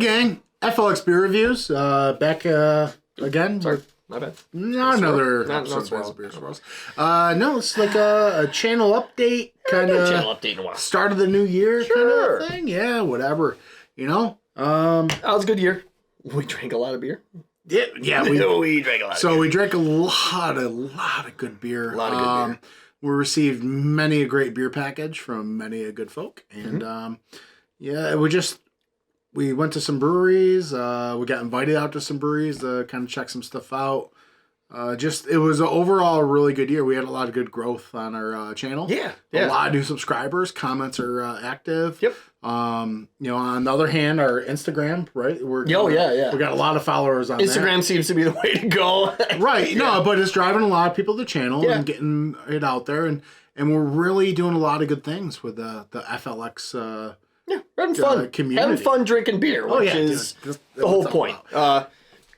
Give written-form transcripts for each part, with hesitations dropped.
gang, FLX Beer Reviews, back again. Sorry, my bad. Not another episode of Beer Swirls. No, it's like a channel update, kind of channel update in a while. Start of the new year kind of thing. Yeah, whatever. You know. That was a good year. We drank a lot of beer. Yeah, we drank a lot. So we drank a lot of good beer. A lot of good beer. We received many a great beer package from many a good folk, and yeah, we went to some breweries. We got invited out to some breweries to kind of check some stuff out. It was overall a really good year. We had a lot of good growth on our channel. Yeah. A lot of new subscribers. Comments are active. Yep. On the other hand, our Instagram, right? We got a lot of followers on Instagram seems to be the way to go. Right. No, but it's driving a lot of people to the channel and getting it out there, and we're really doing a lot of good things with the FLX. Having fun. Community. Having fun drinking beer, which is the whole point.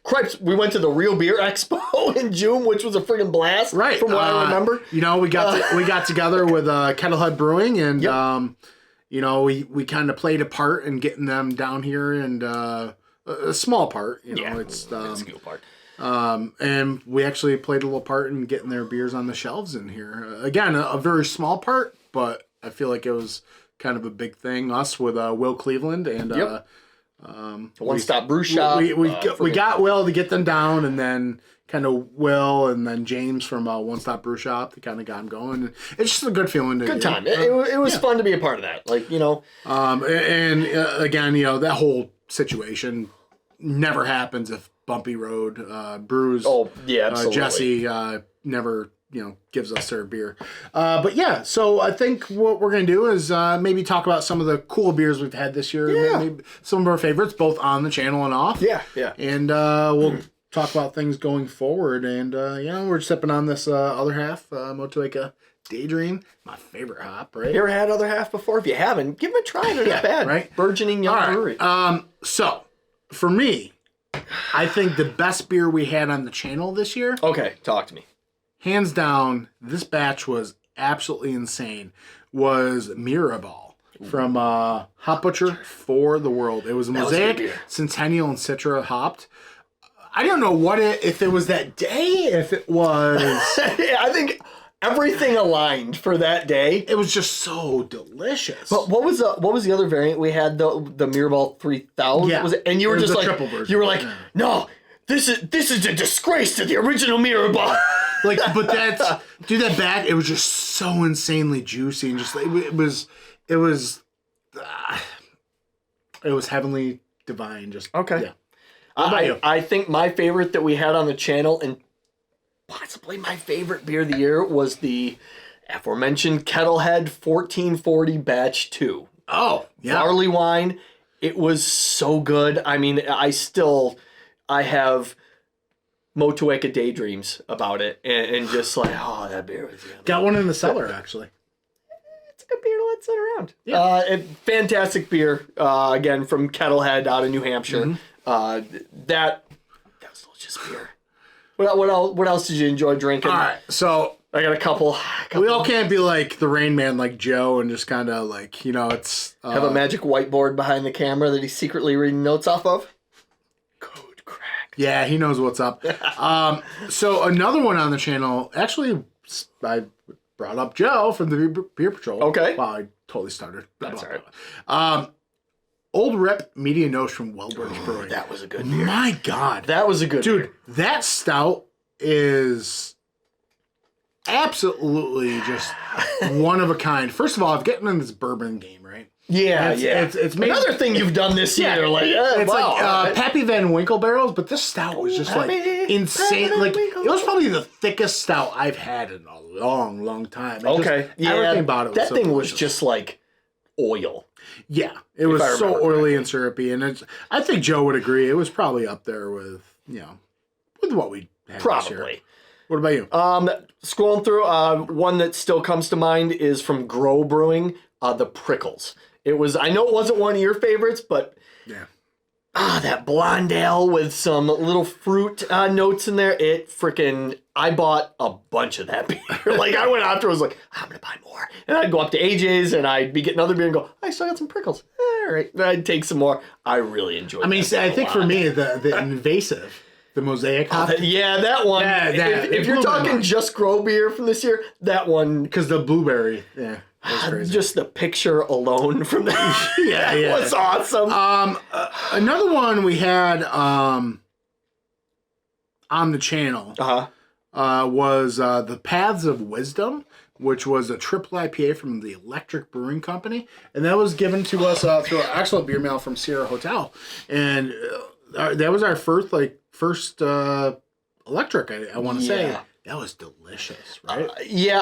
Cripes, we went to the Real Beer Expo in June, which was a friggin' blast. Right. From what I remember. We got together with Kettlehead Brewing, and we kind of played a part in getting them down here, and a small part. It's a minuscule part. And we actually played a little part in getting their beers on the shelves in here. Again, a very small part, but I feel like it was kind of a big thing. Us with Will Cleveland and One Stop Brew Shop. We got Will to get them down, and then kind of Will and then James from One Stop Brew Shop to kind of got them going. It's just a good feeling. Good time. It was fun to be a part of that. And again, that whole situation never happens if Bumpy Road brews. Oh yeah, absolutely. Jesse never gives us their beer. But yeah, so I think what we're going to do is maybe talk about some of the cool beers we've had this year. Yeah. Maybe some of our favorites, both on the channel and off. Yeah. And we'll talk about things going forward. And, we're sipping on this other half, Motueka Daydream, my favorite hop, right? You ever had other half before? If you haven't, give them a try. They're not bad. Right? Burgeoning young brewery. So, for me, I think the best beer we had on the channel this year. Okay, talk to me. Hands down, this batch was absolutely insane. Was Mirabal from Hop Butcher for the World. It was Mosaic, Centennial, and Citra hopped. I don't know if it was that day, if it was. I think everything aligned for that day. It was just so delicious. But what was the other variant we had? The Mirabal 3000. Yeah, and you were just like, triple version. You were like, no, this is a disgrace to the original Mirabal. But that back, it was just so insanely juicy, and just it was heavenly divine. Just okay. Yeah. I think my favorite that we had on the channel, and possibly my favorite beer of the year, was the aforementioned Kettlehead 1440 Batch 2. Oh, yeah. Barley wine. It was so good. I mean, I have Motueka daydreams about it, and just like, oh, that beer was good. Got one in the cellar, actually. It's a good beer to let sit around. Yeah. Fantastic beer, again, from Kettlehead out of New Hampshire. Mm-hmm. That was delicious beer. What else did you enjoy drinking? All right, so I got a couple. We all can't be like the Rain Man like Joe and just kind of like, it's... have a magic whiteboard behind the camera that he's secretly reading notes off of? Yeah, he knows what's up. So another one on the channel, actually, I brought up Joe from the Beer Patrol. Okay. Wow, I totally started. That's all right. Old Rip Media Nose from Wellbridge Brewing. That was a good beer. My God. That was a good beer. Dude, that stout is absolutely just one of a kind. First of all, I'm getting in this bourbon game, right? Yeah, It's made, another thing you've done this year. It's like Pappy Van Winkle barrels, but this stout was just insane. It was probably the thickest stout I've had in a long, long time. Everything about it was that so thing delicious. Was just like oil. Yeah, it was so oily and syrupy, and I think Joe would agree. It was probably up there with with what we had this year. Probably. What about you? Scrolling through, one that still comes to mind is from Grow Brewing, the Prickles. I know it wasn't one of your favorites, but that blonde ale with some little fruit notes in there. I bought a bunch of that beer. Like, I went afterwards, like, I'm going to buy more. And I'd go up to AJ's and I'd be getting another beer and go, I still got some Prickles. All right. Then I'd take some more. I really enjoyed it. I mean, I think for me, the invasive, the mosaic hop. That one. Yeah, if you're talking just grow beer from this year, that one. Because the blueberry. Yeah. That was crazy. Just the picture alone from that. Yeah. Was awesome. Another one we had on the channel. Was the Paths of Wisdom, which was a triple IPA from the Electric Brewing Company, and that was given to us through our excellent beer mail from Sierra Hotel, and that was our first electric. I want to say that was delicious, right?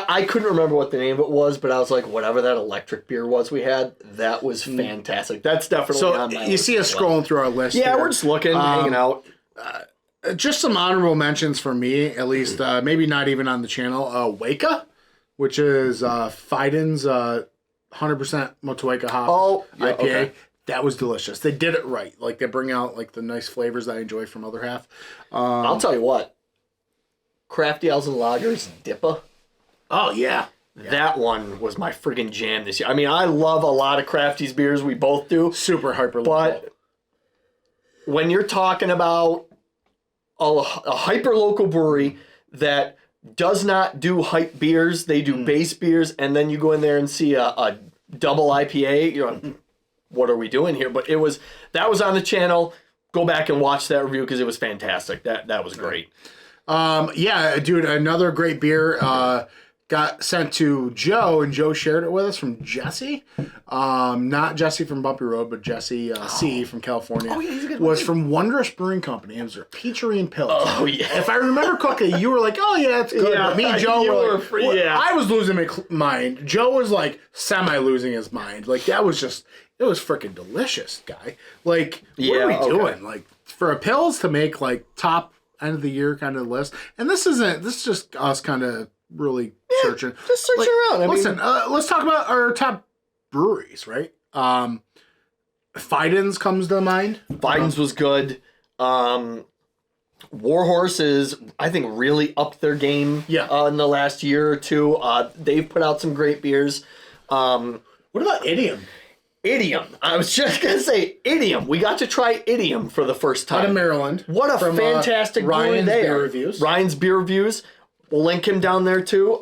I couldn't remember what the name of it was, but I was like, whatever that electric beer was we had, that was fantastic. That's definitely on my list. You see us scrolling through our list. Yeah, we're just looking, hanging out. Just some honorable mentions for me, at least, maybe not even on the channel. Weka, which is Fiden's 100% Motueka hop IPA. Okay. That was delicious. They did it right. Like, they bring out like the nice flavors that I enjoy from other half. I'll tell you what. Crafty Ales and Lagers, Dippa. Oh, yeah. That one was my friggin' jam this year. I mean, I love a lot of Crafty's beers. We both do. Super hyper local. But when you're talking about a hyper-local brewery that does not do hype beers, they do base beers, and then you go in there and see a double IPA, you're like, what are we doing here? But that was on the channel. Go back and watch that review because it was fantastic. That was great. Yeah, dude, another great beer got sent to Joe, and Joe shared it with us from Jesse. Not Jesse from Bumpy Road, but Jesse C from California. Oh, yeah, he's a good one. From Wondrous Brewing Company. It was their Peachery and Pills. Oh, yeah. If I remember correctly, you were like, oh, yeah, it's good. Yeah, but me and Joe were like, I was losing my mind. Joe was like semi-losing his mind. Like, it was freaking delicious, guy. Like, what are we doing? Like, for a Pills to make, like, top end of the year kind of list. And this is just us kind of really searching. Just searching around. Let's talk about our top breweries, right? Fiden's comes to mind. Fiden's was good. Warhorse is, I think, really upped their game in the last year or two. They've put out some great beers. What about Idiom? Idiom. I was just going to say Idiom. We got to try Idiom for the first time. Out of Maryland. What a fantastic brewery they are. Ryan's Beer Reviews. We'll link him down there too.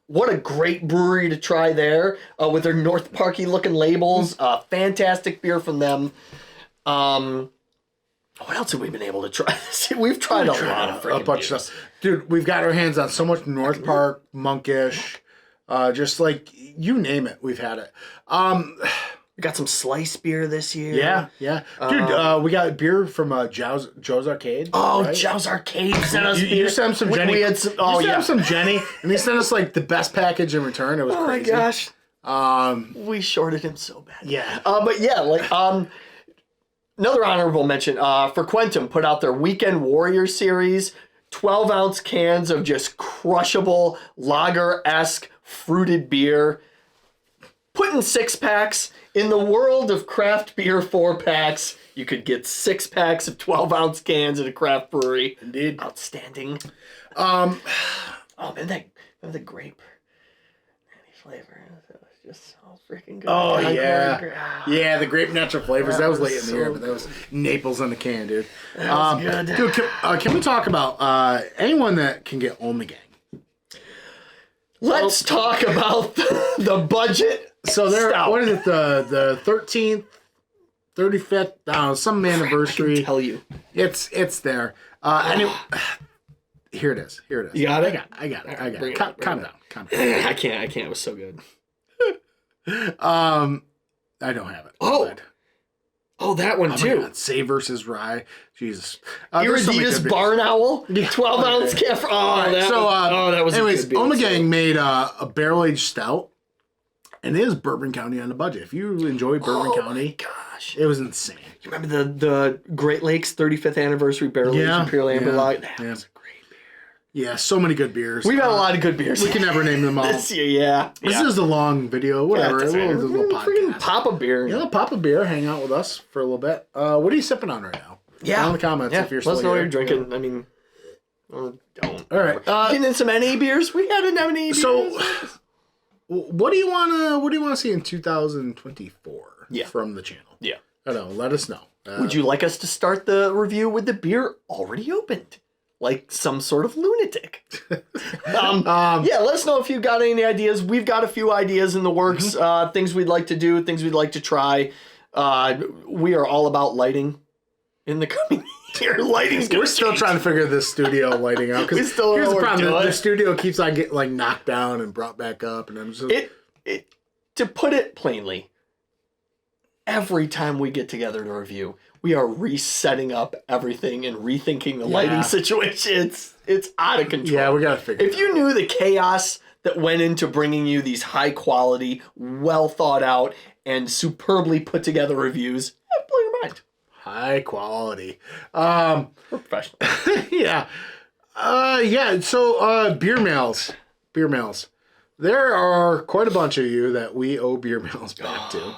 What a great brewery to try there with their North Parky looking labels. Fantastic beer from them. What else have we been able to try? We've tried a lot of freaking bunch of stuff. Dude, we've got our hands on so much North Park, Monkish, just like you name it, we've had it. We got some slice beer this year. Yeah. Dude, we got beer from Joe's Arcade. Oh, right? Joe's Arcade sent us beer. You sent him some Jenny. We had some, you sent him some Jenny, and he sent us like the best package in return. It was crazy. Oh my gosh. We shorted him so bad. Yeah. But yeah, like another honorable mention. Frequentum put out their Weekend Warrior series, 12-ounce cans of just crushable lager-esque fruited beer. Put in 6-packs. In the world of craft beer 4-packs, you could get 6-packs of 12-ounce cans at a craft brewery. Indeed. Outstanding. Oh, man, the grape flavor. That was just so freaking good. Oh, yeah. Yeah, the grape natural flavors. That was late in the year, but that was Naples in the can, dude. That was good. Dude, can we talk about anyone that can get Ommegang? Let's talk about the budget. So what is it, the 13th, 35th, some anniversary. I can tell you. It's there. Anyway, here it is. You got it? I got it. Calm down. I can't. It was so good. I don't have it. Oh, that one too. God. Say versus Rye. Jesus. Iriditas Barn Owl. 12-ounce can. That was. Anyways, Ommegang made a barrel-aged stout, and it is Bourbon County on the budget. If you enjoy Bourbon County, gosh, it was insane. You remember the Great Lakes 35th anniversary barrel-aged Imperial Amber Lager? That was a great beer. Yeah, so many good beers. We've had a lot of good beers. We can never name them all. This is a long video. Whatever. Yeah, a little podcast. Pop a beer. Yeah, pop a beer. Hang out with us for a little bit. What are you sipping on right now? Yeah. Down in the comments if you're still Let us know what here. you're drinking. I mean, don't. All right. Getting in some NA beers. We had an NA beer. So, what do you want to see in 2024 from the channel? Yeah. I don't know. Let us know. Would you like us to start the review with the beer already opened? Like some sort of lunatic. Yeah, let us know if you've got any ideas. We've got a few ideas in the works, things we'd like to do, things we'd like to try. We are all about lighting in the coming year. We're still trying to figure this studio lighting out. Because here's the problem. The studio keeps on getting like knocked down and brought back up. And I'm just... To put it plainly, every time we get together to review, we are resetting up everything and rethinking the lighting situation. It's out of control. Yeah, we got to figure it out. If you knew the chaos that went into bringing you these high quality, well thought out, and superbly put together reviews, it'd blow your mind. High quality. We're professional. Yeah. So beer mails. There are quite a bunch of you that we owe beer mails back to.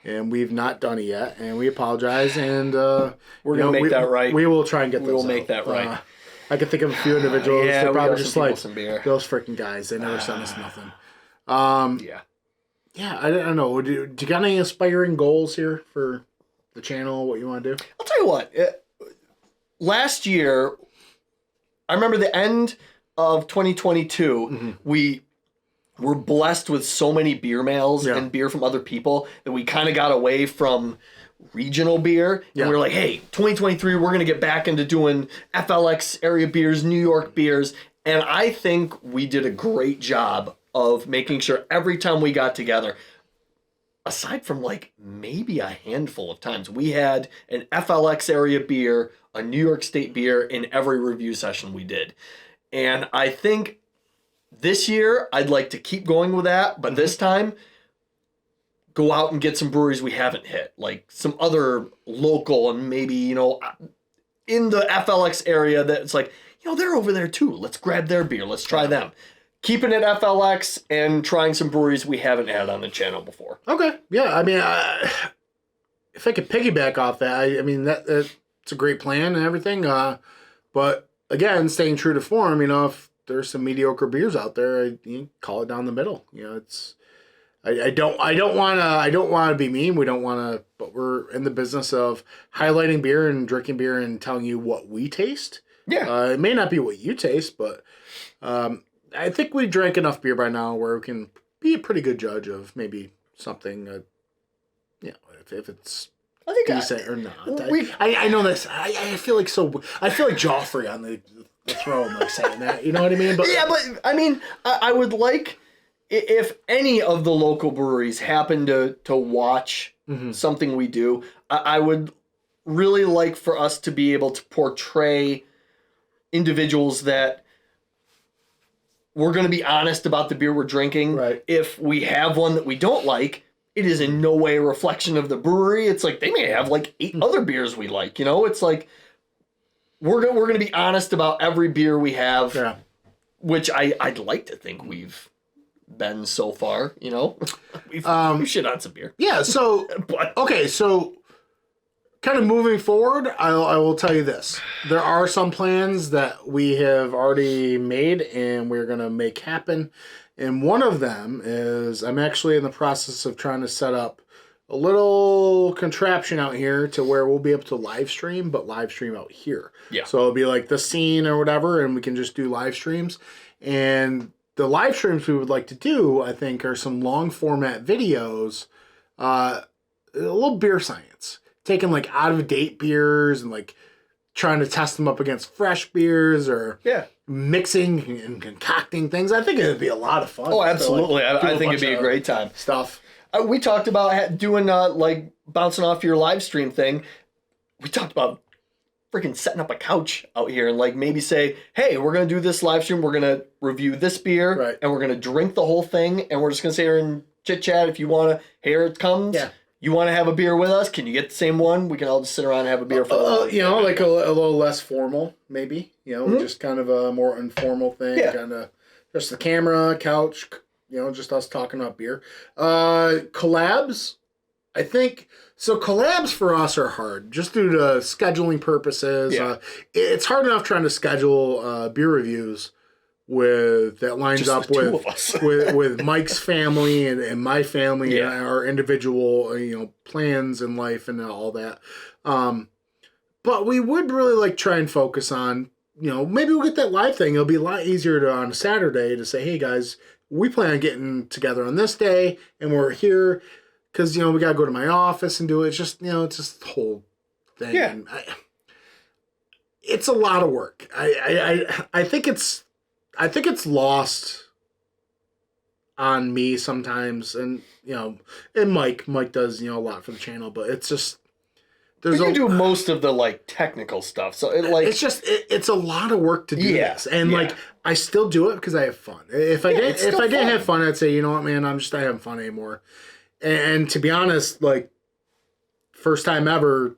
And we've not done it yet, and we apologize. And we're gonna make that right. We will try and get those. We will make that right. I can think of a few individuals. Yeah, they're probably just like those freaking guys. They never sent us nothing. Yeah. I don't know. Do you got any inspiring goals here for the channel? What you want to do? I'll tell you what. Last year, I remember the end of 2022. We were blessed with so many beer mails and beer from other people that we kind of got away from regional beer. And we were like, hey, 2023, we're going to get back into doing FLX area beers, New York beers. And I think we did a great job of making sure every time we got together, aside from like maybe a handful of times, we had an FLX area beer, a New York State beer in every review session we did. And I think this year, I'd like to keep going with that, but this time, go out and get some breweries we haven't hit, like some other local and maybe, in the FLX area that's like, they're over there too. Let's grab their beer. Let's try them. Keeping it FLX and trying some breweries we haven't had on the channel before. Okay. Yeah, I mean, if I could piggyback off that, I mean, that's a great plan and everything. But again, staying true to form, if there's some mediocre beers out there, you call it down the middle. It's I don't want to be mean. We don't want to, but we're in the business of highlighting beer and drinking beer and telling you what we taste. Yeah. It may not be what you taste, but I think we drank enough beer by now where we can be a pretty good judge of maybe something. If it's decent or not. I know this. I feel like Joffrey on the throne, like saying that. You know what I mean? But but I mean, I would like if any of the local breweries happen to watch something we do. I would really like for us to be able to portray individuals that we're going to be honest about the beer we're drinking. Right. If we have one that we don't like, it is in no way a reflection of the brewery. It's like they may have like 8 other beers we like. It's like we're going to be honest about every beer we have, which I'd like to think we've been so far. We've shit on some beer. Yeah. So okay. So kind of moving forward, I will tell you this: there are some plans that we have already made, and we're going to make happen. And one of them is I'm actually in the process of trying to set up a little contraption out here to where we'll be able to live stream, but live stream out here. Yeah. So it'll be like the scene or whatever, and we can just do live streams. And the live streams we would like to do, I think, are some long format videos, a little beer science, taking like out of date beers and like trying to test them up against fresh beers or mixing and concocting things. I think it would be a lot of fun. Oh, absolutely. I think it'd be a great time. Stuff. We talked about doing like bouncing off your live stream thing. We talked about freaking setting up a couch out here and like maybe say, hey, we're going to do this live stream. We're going to review this beer and we're going to drink the whole thing. And we're just going to sit here and chit chat. If you want to, here it comes. Yeah. You want to have a beer with us? Can you get the same one? We can all just sit around and have a beer for a while. You know, like a little less formal, maybe. You know, just kind of a more informal thing. Yeah. Kind of just the camera, couch, you know, just us talking about beer. Collabs, I think. So collabs for us are hard, just due to scheduling purposes. Yeah. It's hard enough trying to schedule beer reviews that lines Just up the two of us. with Mike's family and my family and our individual plans in life and all that. But we would really like try and focus on maybe we'll get that live thing. It'll be a lot easier on a Saturday to say, hey guys, we plan on getting together on this day and we're here because we gotta go to my office and do it. It's just it's just the whole thing. Yeah. And it's a lot of work. I think it's lost on me sometimes, and and Mike does a lot for the channel, but it's just you do most of the technical stuff, so it's a lot of work to do this, and I still do it because I have fun. If I didn't have fun, I'd say you know what, man, I'm just not having fun anymore. And to be honest, first time ever,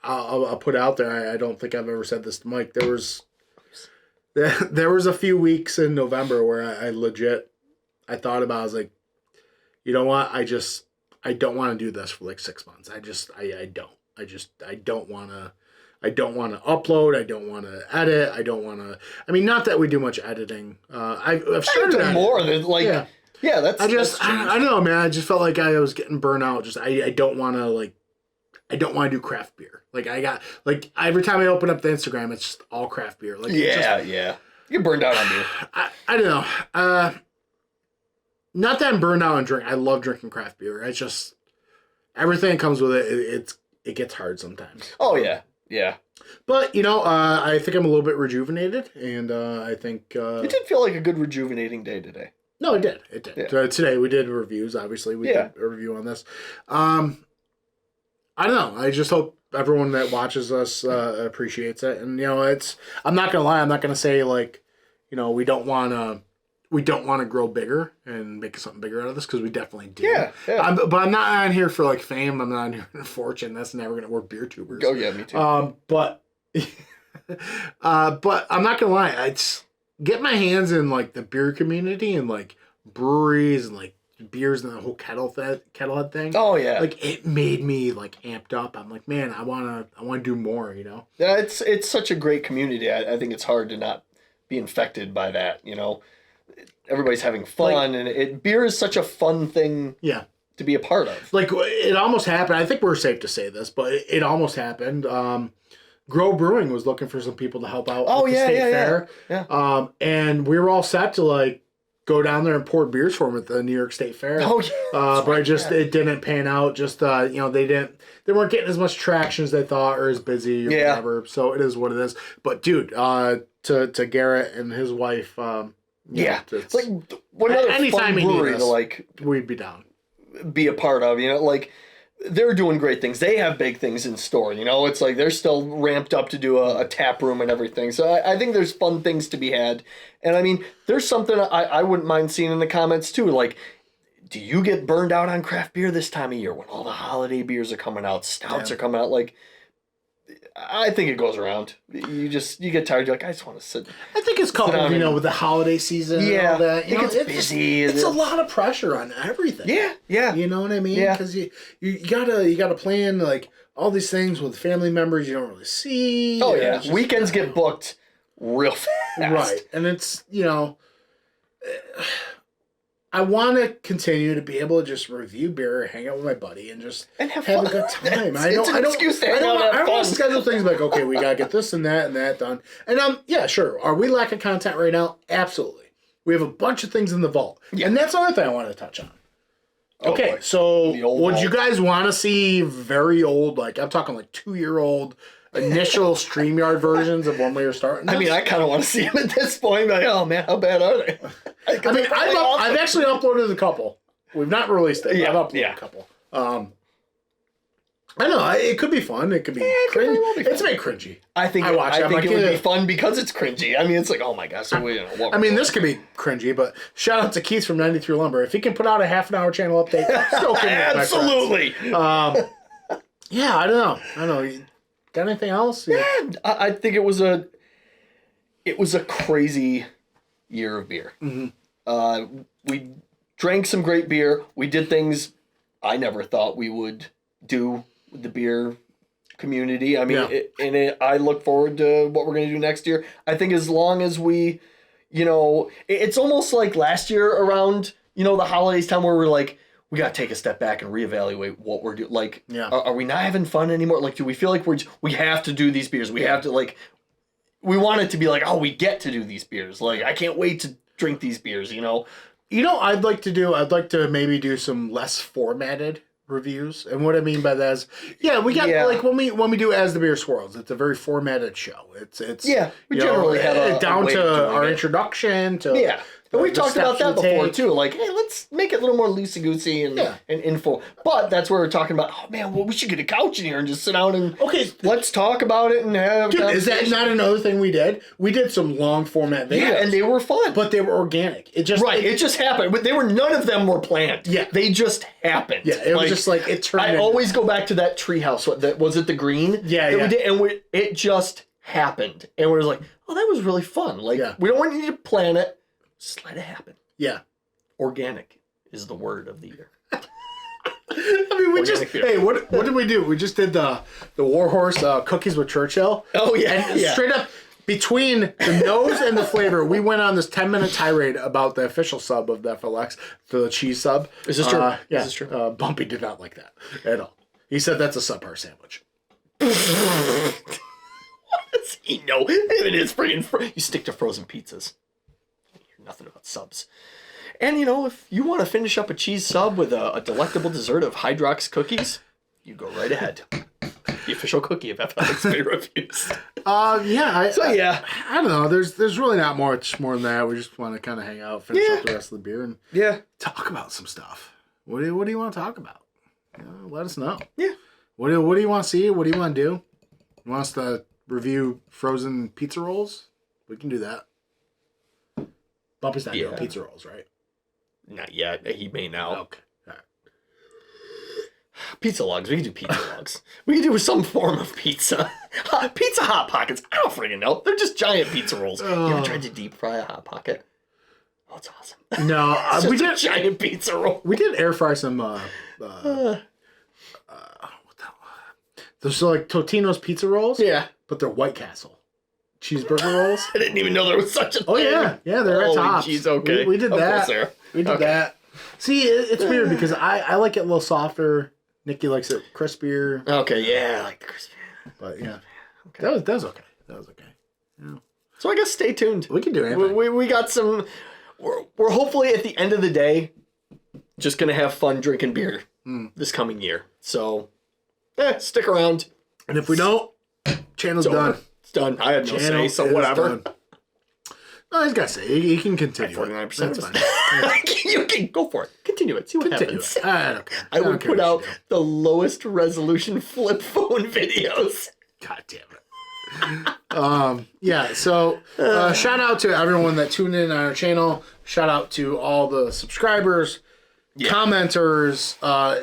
I'll put it out there. I don't think I've ever said this to Mike. There was a few weeks in November where I thought about it. I was like, you know what? I don't want to do this for 6 months. I don't want to upload. I don't want to edit. I don't want to, not that we do much editing. I've started done more than that's, I don't know, man. I just felt like I was getting burnt out. I don't want to do craft beer. I got every time I open up the Instagram, it's just all craft beer. You get burned out on beer. I don't know. Not that I'm burned out on drink. I love drinking craft beer. It's just everything that comes with it. It gets hard sometimes. Oh yeah. But I think I'm a little bit rejuvenated, and I think it did feel like a good rejuvenating day today. No, it did. It did. Yeah. Today we did reviews. Obviously, we did a review on this. I don't know. I just hope everyone that watches us appreciates it. And I'm not gonna lie. I'm not gonna say we don't want to grow bigger and make something bigger out of this, because we definitely do. Yeah. But I'm not on here for fame. I'm not on here for fortune. That's never gonna work. Beer tubers. Oh yeah, me too. But I'm not gonna lie. It's get my hands in the beer community and breweries and beers and the whole kettlehead thing. Oh yeah. It made me amped up. I'm like, man, I wanna do more, Yeah, it's such a great community. I think it's hard to not be infected by that, Everybody's having fun, and beer is such a fun thing to be a part of. It almost happened. I think we're safe to say this, but it almost happened. Grow Brewing was looking for some people to help out at the state fair. Yeah. And we were all set to go down there and pour beers for them at the New York State Fair. Oh yeah. But it didn't pan out. Just they weren't getting as much traction as they thought, or as busy or whatever. So it is what it is. But dude, to Garrett and his wife, it's what another anytime fun brewery to we'd be down. Be a part of, they're doing great things. They have big things in store, It's they're still ramped up to do a tap room and everything. So I think there's fun things to be had. And there's something I wouldn't mind seeing in the comments too. Do you get burned out on craft beer this time of year when all the holiday beers are coming out, stouts are coming out? I think it goes around. You get tired. You're I just want to sit. I think it's coupled, with the holiday season and all that. It's busy. It's a lot of pressure on everything. Yeah. You know what I mean? Yeah. Because you gotta plan all these things with family members you don't really see. Oh yeah. Weekends get booked real fast. Right, and it's I want to continue to be able to just review beer, hang out with my buddy, and just have a good time. I don't want to schedule things okay, we gotta get this and that done. And yeah, sure. Are we lacking content right now? Absolutely. We have a bunch of things in the vault, and that's another thing I want to touch on. Okay, so would you guys want to see very old, I'm talking 2-year-old initial StreamYard versions of when we were starting this? I kind of want to see them at this point. Oh man, how bad are they? I've actually uploaded a couple. We've not released it. I've uploaded a couple. I know it could be fun. It could be cringy. It's made cringy. I think it would be fun because it's cringy. I mean, it's like, oh my gosh. So this could be cringy, but shout out to Keith from 93 Lumber. If he can put out a half-an-hour channel update, still absolutely. Yeah, I don't know. Got anything else? Yeah, I think it was a crazy year of beer. Mm-hmm. We drank some great beer. We did things I never thought we would do with the beer community. I mean, I look forward to what we're going to do next year. I think as long as we, it's almost like last year around, the holidays time where we're like, we got to take a step back and reevaluate what we're doing. Like, are we not having fun anymore? Like, do we feel like we have to do these beers? We have to, like, we want it to be like, oh, we get to do these beers. Like, I can't wait to drink these beers, I'd like to maybe do some less formatted reviews. And what I mean by that is, we got like when we do As the Beer Swirls, it's a very formatted show. It's we generally have down to our introduction to And we've talked about that before, too. Like, hey, let's make it a little more loosey-goosey and info. But that's where we're talking about, oh, man, we should get a couch in here and just sit down and let's talk about it and have is that not another thing we did? We did some long format videos. Yeah, and they were fun. But they were organic. It just happened. But none of them were planned. Yeah. They just happened. Yeah, it was just like, it turned I always go back to that treehouse. Was it the green? Yeah, we did, and it just happened. And we're like, oh, that was really fun. Like, we don't want you to plan it. Just let it happen. Yeah. Organic is the word of the year. I mean, what did we do? We just did the Warhorse cookies with Churchill. Oh, yeah. And straight up, between the nose and the flavor, we went on this 10-minute tirade about the official sub of the FLX, the cheese sub. Is this true? Yeah. Is this true? Bumpy did not like that at all. He said that's a subpar sandwich. What does he know? It is freaking... You stick to frozen pizzas. Nothing about subs. And, if you want to finish up a cheese sub with a delectable dessert of Hydrox cookies, you go right ahead. The official cookie of FLX Beer Reviews. I don't know. There's really not much more than that. We just want to kind of hang out, finish up the rest of the beer, and talk about some stuff. What do you want to talk about? Let us know. Yeah. What do you want to see? What do you want to do? You want us to review frozen pizza rolls? We can do that. Bumpy's not doing pizza rolls, right? Not yet. He may now. Okay. All right. Pizza logs. We can do pizza logs. We can do some form of pizza. Pizza Hot Pockets. I don't freaking know. They're just giant pizza rolls. You ever tried to deep fry a Hot Pocket? Oh, it's awesome. No, we did a giant pizza roll. We did air fry some. What the hell? Those are like Totino's pizza rolls. Yeah, but they're White Castle cheeseburger rolls. I didn't even know there was such a thing. Oh yeah, they're at Tops. Jeez, okay. We did that. We did that. See, it's weird because I like it a little softer. Nikki likes it crispier. Okay, yeah, I like the crispy. But yeah, okay. That was okay. Yeah. So I guess stay tuned. We can do anything. We got some. We're hopefully at the end of the day just gonna have fun drinking beer this coming year. So stick around. And if we don't, channel's done. It's done. I had no say, so whatever. Done. No, he's got to say. He can continue. 49%. That's fine. You can go for it. Continue it. See what happens. I don't care. I would put out the lowest resolution flip phone videos. God damn it. So shout out to everyone that tuned in on our channel. Shout out to all the subscribers, commenters.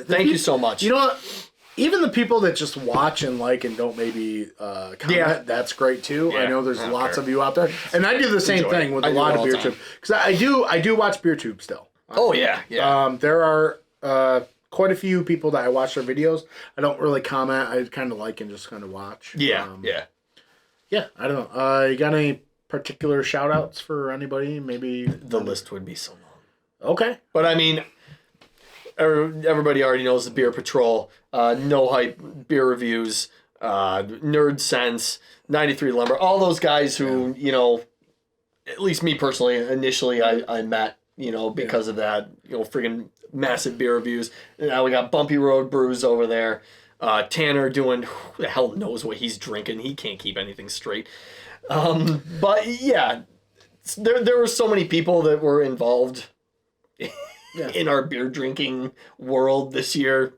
Thank you so much. You know what? Even the people that just watch and like and don't maybe comment, that's great too. Yeah, I know there's lots of you out there. And I do the same thing with a lot of BeerTube. Because I do watch BeerTube still. Oh, yeah. There are quite a few people that I watch their videos. I don't really comment. I kind of like and just kind of watch. Yeah, Yeah, I don't know. You got any particular shout outs for anybody? Maybe the list would be so long. Okay. But I mean, everybody already knows the Beer Patrol, No Hype Beer Reviews, Nerd Sense, 93 Lumber, all those guys who, at least me personally, initially I met, because of that, freaking massive beer reviews. And now we got Bumpy Road Brews over there. Tanner doing, who the hell knows what he's drinking. He can't keep anything straight. But yeah, there were so many people that were involved in our beer drinking world this year.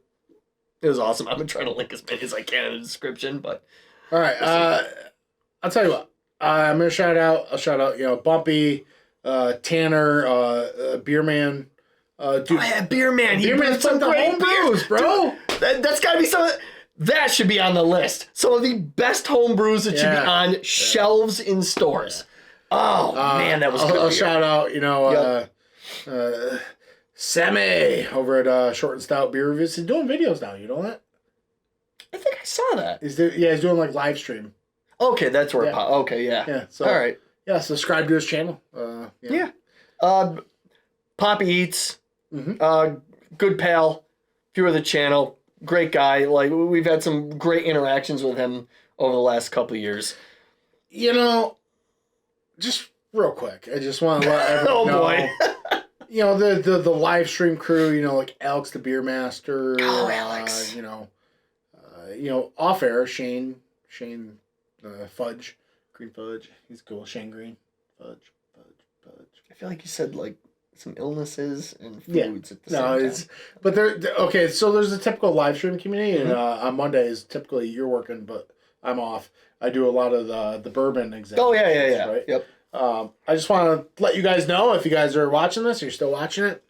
It was awesome. I'm going to try to link as many as I can in the description, but... All right. I'll tell you what. I'm going to shout out, Bumpy, Tanner, Beer Man. Dude, Beer Man. Beer Man's some great brews, bro. Dude, that's got to be something... That should be on the list. Some of the best home brews that should be on shelves in stores. Oh, man, that was good. I'll shout out, Sammy over at Short and Stout Beer Reviews. He's doing videos now. You know that? I think I saw that. He's doing like live stream. Okay, that's where it popped. Okay, yeah. Yeah. So, all right. Yeah, subscribe to his channel. Poppy Eats. Good pal. Viewer of the channel. Great guy. Like, we've had some great interactions with him over the last couple of years. Just real quick, I just want to let everyone know. Boy. The live stream crew, like Alex the Beer Master. Oh, Alex. Off air, Shane Fudge, Green Fudge. He's cool. Shane Green Fudge. I feel like you said like some illnesses and foods at the same time. But okay. So there's a typical live stream community, and on Mondays, typically you're working, but I'm off. I do a lot of the bourbon examples. Oh yeah. Right. Yep. I just want to let you guys know, if you guys are watching this, you're still watching it.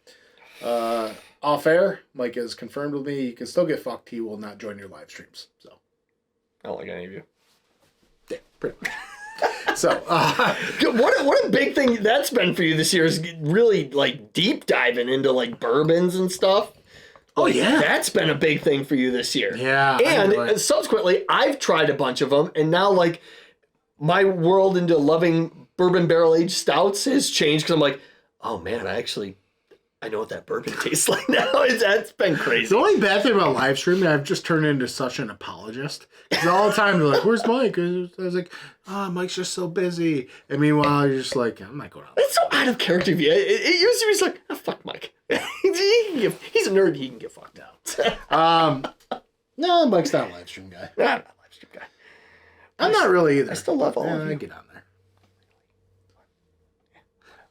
Off air, Mike has confirmed with me, you can still get fucked. He will not join your live streams. So, I don't like any of you. Yeah, pretty much. So, what a big thing that's been for you this year is really like deep diving into like bourbons and stuff. Like, that's been a big thing for you this year. Yeah, and subsequently, I've tried a bunch of them, and now like my world into loving bourbon barrel aged stouts has changed because I'm like, oh man, I know what that bourbon tastes like now. That's been crazy. The only bad thing about live streaming, I've just turned into such an apologist. Because all the time they're like, "Where's Mike?" I was like, Mike's just so busy. And meanwhile, you're just like, I'm not going out. It's so out of character of you. It used to be like, oh, fuck Mike. He's a nerd. He can get fucked out. No, Mike's not a live stream guy. I'm not a live stream guy. I'm not really either. I still love all of you. I get on there.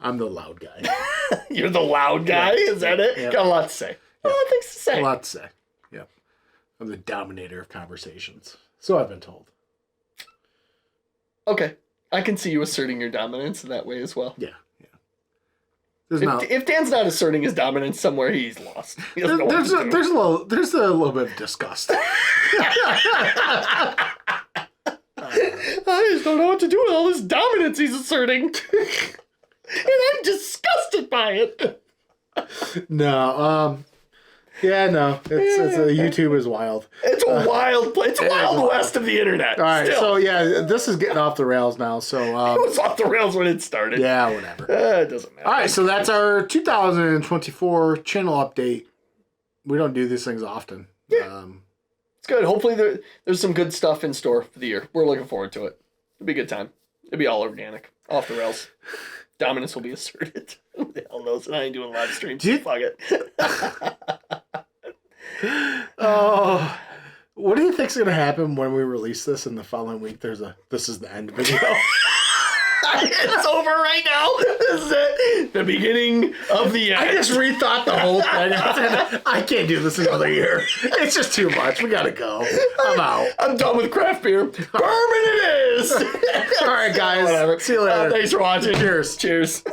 I'm the loud guy. You're the loud guy? Is that it? Yeah. Got a lot to say. A lot of things to say. A lot to say. Yeah. I'm the dominator of conversations. So I've been told. Okay. I can see you asserting your dominance in that way as well. Yeah. If Dan's not asserting his dominance somewhere, he's lost. He there's a little bit of disgust. I just don't know what to do with all this dominance he's asserting. And I'm disgusted by it. No, YouTube is wild. It's a wild place. It's wild west of the internet. All right, so this is getting off the rails now. So it was off the rails when it started. Yeah, whatever. It doesn't matter. All right, so that's our 2024 channel update. We don't do these things often. Yeah. It's good. Hopefully there's some good stuff in store for the year. We're looking forward to it. It'll be a good time. It'll be all organic, off the rails. Dominance will be asserted. Who the hell knows? And I ain't doing live streams. Fuck it. What do you think's gonna happen when we release this in the following week? This is the end video. It's over right now. This is it. The beginning of the end. I just rethought the whole thing. I can't do this another year. It's just too much. We gotta go. I'm out. I'm done with craft beer. Bourbon it is. All right, guys. Whatever. See you later. Thanks for watching. Cheers. Cheers.